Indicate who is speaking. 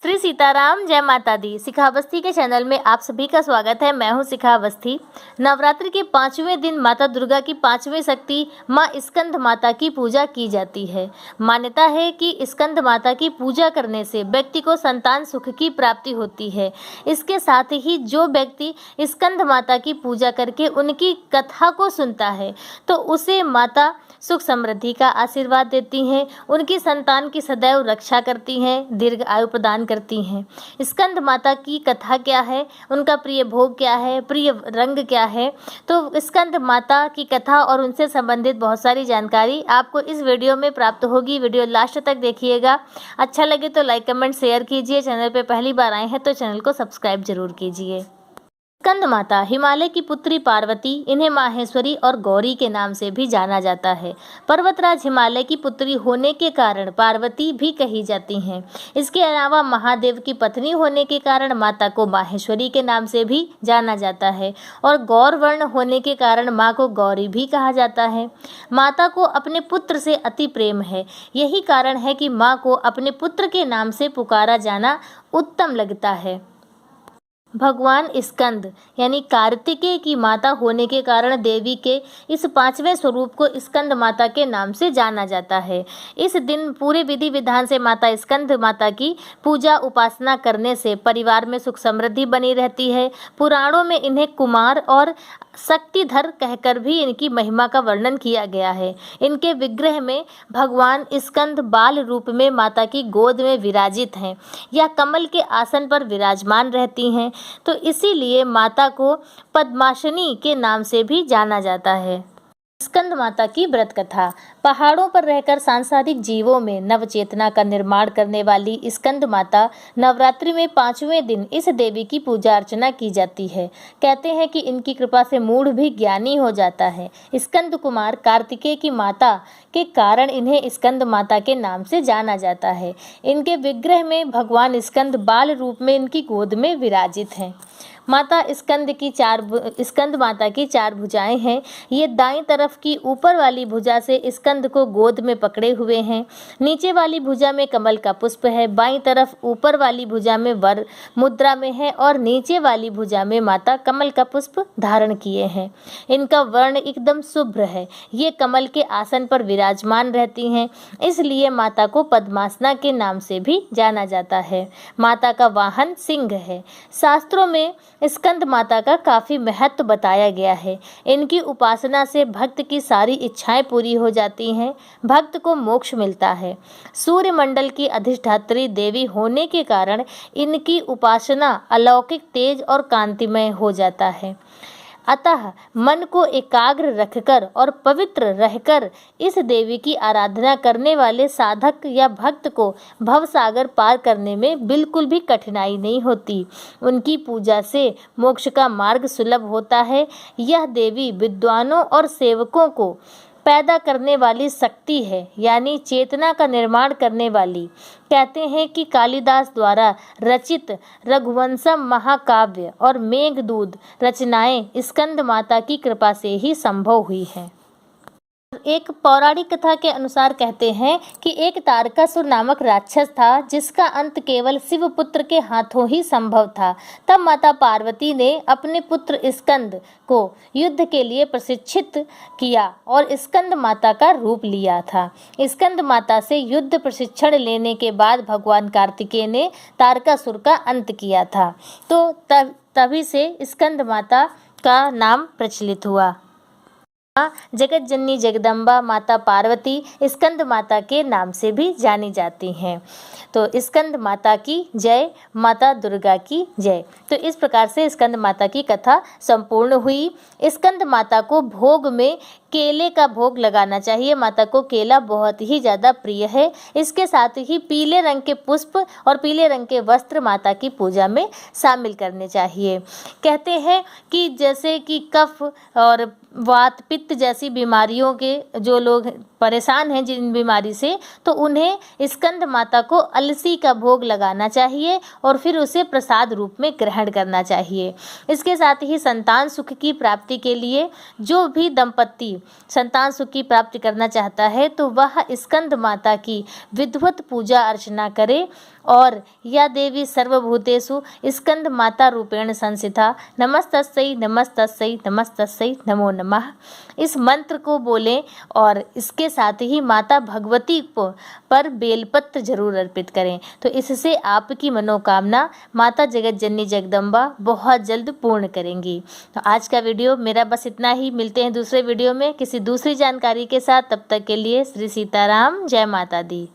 Speaker 1: श्री सीताराम, जय माता दी। शिखावस्थी के चैनल में आप सभी का स्वागत है। मैं हूं शिखावस्थी। नवरात्रि के 5वें दिन माता दुर्गा की 5वीं शक्ति मां स्कंद माता की पूजा की जाती है। मान्यता है कि स्कंद माता की पूजा करने से व्यक्ति को संतान सुख की प्राप्ति होती है। इसके साथ ही जो व्यक्ति स्कंद माता की पूजा करके उनकी कथा को सुनता है तो उसे माता सुख समृद्धि का आशीर्वाद देती हैं, उनकी संतान की सदैव रक्षा करती हैं, दीर्घ आयु प्रदान करती हैं। स्कंद माता की कथा क्या है, उनका प्रिय भोग क्या है, प्रिय रंग क्या है, तो स्कंद माता की कथा और उनसे संबंधित बहुत सारी जानकारी आपको इस वीडियो में प्राप्त होगी। वीडियो लास्ट तक देखिएगा। अच्छा लगे तो लाइक कमेंट शेयर कीजिए। चैनल पर पहली बार आए हैं तो चैनल को सब्सक्राइब जरूर कीजिए। स्कंद माता हिमालय की पुत्री पार्वती, इन्हें माहेश्वरी और गौरी के नाम से भी जाना जाता है। पर्वतराज हिमालय की पुत्री होने के कारण पार्वती भी कही जाती हैं। इसके अलावा महादेव की पत्नी होने के कारण माता को माहेश्वरी के नाम से भी जाना जाता है और गौर वर्ण होने के कारण माँ को गौरी भी कहा जाता है। माता को अपने पुत्र से अति प्रेम है। यही कारण है कि माँ को अपने पुत्र के नाम से पुकारा जाना उत्तम लगता है। भगवान स्कंद यानी कार्तिकेय की माता होने के कारण देवी के इस 5वें स्वरूप को स्कंद माता के नाम से जाना जाता है। इस दिन पूरे विधि विधान से माता स्कंद माता की पूजा उपासना करने से परिवार में सुख समृद्धि बनी रहती है। पुराणों में इन्हें कुमार और शक्तिधर कहकर भी इनकी महिमा का वर्णन किया गया है। इनके विग्रह में भगवान स्कंद बाल रूप में माता की गोद में विराजित हैं या कमल के आसन पर विराजमान रहती हैं, तो इसीलिए माता को पद्मासनी के नाम से भी जाना जाता है। स्कंद माता की व्रत कथा। पहाड़ों पर रहकर सांसारिक जीवों में नवचेतना का निर्माण करने वाली स्कंद माता नवरात्रि में 5वें दिन इस देवी की पूजा अर्चना की जाती है। कहते हैं कि इनकी कृपा से मूढ़ भी ज्ञानी हो जाता है। स्कंद कुमार कार्तिकेय की माता के कारण इन्हें स्कंद माता के नाम से जाना जाता है। इनके विग्रह में भगवान स्कंद बाल रूप में इनकी गोद में विराजित हैं। स्कंद माता की 4 भुजाएं हैं। ये दाईं तरफ की ऊपर वाली भुजा से स्कंद को गोद में पकड़े हुए हैं। नीचे वाली भुजा में कमल का पुष्प है। बाईं तरफ ऊपर वाली भुजा में वर मुद्रा में है और नीचे वाली भुजा में माता कमल का पुष्प धारण किए हैं। इनका वर्ण एकदम शुभ्र है। ये कमल के आसन पर विराजमान रहती हैं, इसलिए माता को पद्मासना के नाम से भी जाना जाता है। माता का वाहन सिंह है। शास्त्रों में स्कंद माता का काफ़ी महत्व बताया गया है। इनकी उपासना से भक्त की सारी इच्छाएं पूरी हो जाती हैं, भक्त को मोक्ष मिलता है। सूर्य मंडल की अधिष्ठात्री देवी होने के कारण इनकी उपासना अलौकिक तेज और कांतिमय हो जाता है। अतः मन को एकाग्र रखकर और पवित्र रहकर इस देवी की आराधना करने वाले साधक या भक्त को भवसागर पार करने में बिल्कुल भी कठिनाई नहीं होती। उनकी पूजा से मोक्ष का मार्ग सुलभ होता है। यह देवी विद्वानों और सेवकों को पैदा करने वाली शक्ति है, यानी चेतना का निर्माण करने वाली। कहते हैं कि कालिदास द्वारा रचित रघुवंशम महाकाव्य और मेघदूत रचनाएं स्कंद माता की कृपा से ही संभव हुई हैं। एक पौराणिक कथा के अनुसार कहते हैं कि एक तारकासुर नामक राक्षस था जिसका अंत केवल शिवपुत्र के हाथों ही संभव था। तब माता पार्वती ने अपने पुत्र स्कंद को युद्ध के लिए प्रशिक्षित किया और स्कंद माता का रूप लिया था। स्कंद माता से युद्ध प्रशिक्षण लेने के बाद भगवान कार्तिकेय ने तारकासुर का अंत किया था। तो तभी से स्कंद माता का नाम प्रचलित हुआ। जगत जननी जगदम्बा माता पार्वती स्कंद माता के नाम से भी जानी जाती हैं। तो स्कंद माता की जय, माता दुर्गा की जय। तो इस प्रकार से स्कंद माता की कथा संपूर्ण हुई। स्कंद माता को भोग में केले का भोग लगाना चाहिए। माता को केला बहुत ही ज़्यादा प्रिय है। इसके साथ ही पीले रंग के पुष्प और पीले रंग के वस्त्र माता की पूजा में शामिल करने चाहिए। कहते हैं कि जैसे कि कफ और वात पित्त जैसी बीमारियों के जो लोग परेशान हैं जिन बीमारी से, तो उन्हें स्कंद माता को अलसी का भोग लगाना चाहिए और फिर उसे प्रसाद रूप में ग्रहण करना चाहिए। इसके साथ ही संतान सुख की प्राप्ति के लिए जो भी दंपत्ति संतान सुख की प्राप्ति करना चाहता है तो वह स्कंद माता की विधिवत पूजा अर्चना करे और या देवी सर्वभूतेषु स्कंद माता रूपेण संस्थिता नमस्तस्यै नमस्तस्यै नमस्तस्यै नमो नमः। इस मंत्र को बोलें और इसके साथ ही माता भगवती पर बेलपत्र जरूर अर्पित करें, तो इससे आपकी मनोकामना माता जगत जननी जगदम्बा बहुत जल्द पूर्ण करेंगी। तो आज का वीडियो मेरा बस इतना ही। मिलते हैं दूसरे वीडियो में किसी दूसरी जानकारी के साथ। तब तक के लिए श्री सीताराम, जय माता दी।